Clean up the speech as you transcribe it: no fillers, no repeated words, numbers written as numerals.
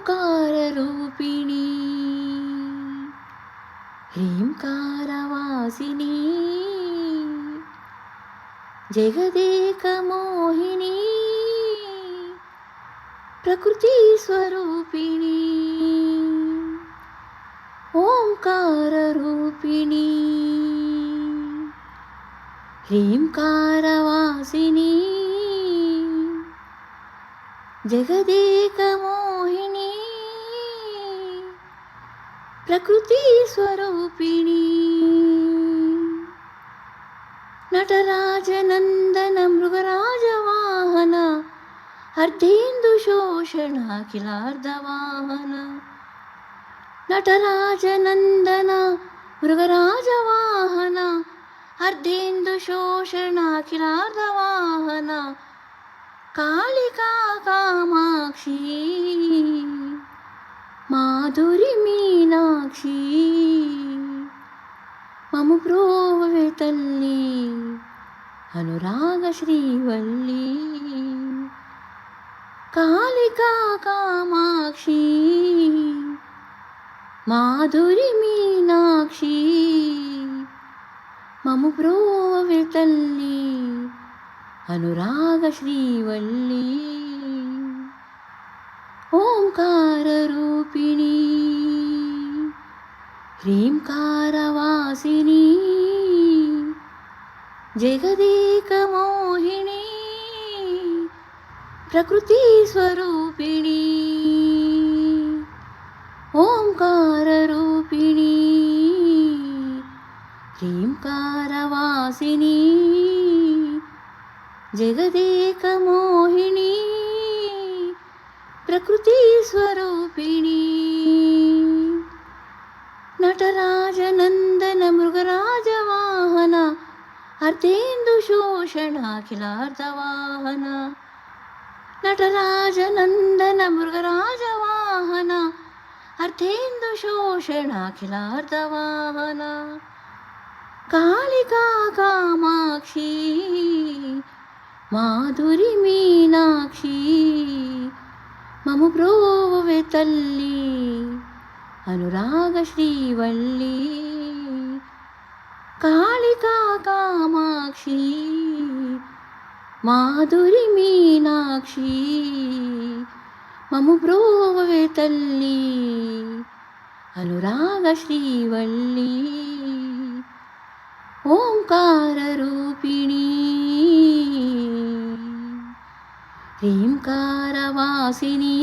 ఓంకారరూపిణీ హ్రీంకారవాసినీ జగదేకమోహినీ ప్రకృతి స్వరూపిణీ ఓంకారరూపిణీ హ్రీంకారవాసినీ జగదేకమోహినీ ప్రకృతి స్వరూపిణీ నటరాజనందన మృగరాజవాహన అర్ధేందుశోషణ అఖిలార్ధవాహన నటరాజనందన మృగరాజవాహన అర్ధేందుశోషణ అఖిలార్ధవాహన కాళికా కామాక్షి మాధురి మీనాక్షి మము ప్రోవే తల్లి అనురాగ శ్రీవల్లి కాళికా కామాక్షి మాధురి మీనాక్షి మము ప్రోవే తల్లి అనురాగ శ్రీవల్లి ఓంకారరూపిణీ హ్రీంకారవాసినీ జగదేకమోహినీ ప్రకృతి స్వరూపిణీ ఓంకారరూపిణీ హ్రీంకారవాసినీ జగదేకమోహినీ ప్రకృతి స్వరూపిణీ నటరాజనందన మృగరాజవాహన అర్ధేందుశోషణ అఖిలార్ధవాహన నటరాజనందన మృగరాజవాహన అర్ధేందుశోషణ అఖిలార్ధవాహన కాళికా కామాక్షి మాధురి మీనాక్షి మము ప్రోవే తల్లి అనురాగ శ్రీవల్లి కాళికా కామాక్షి మాధురి మీనాక్షి మము ప్రోవే తల్లి అనురాగ శ్రీవల్లి ఓంకారరూపిణీ హ్రీంకారవాసినీ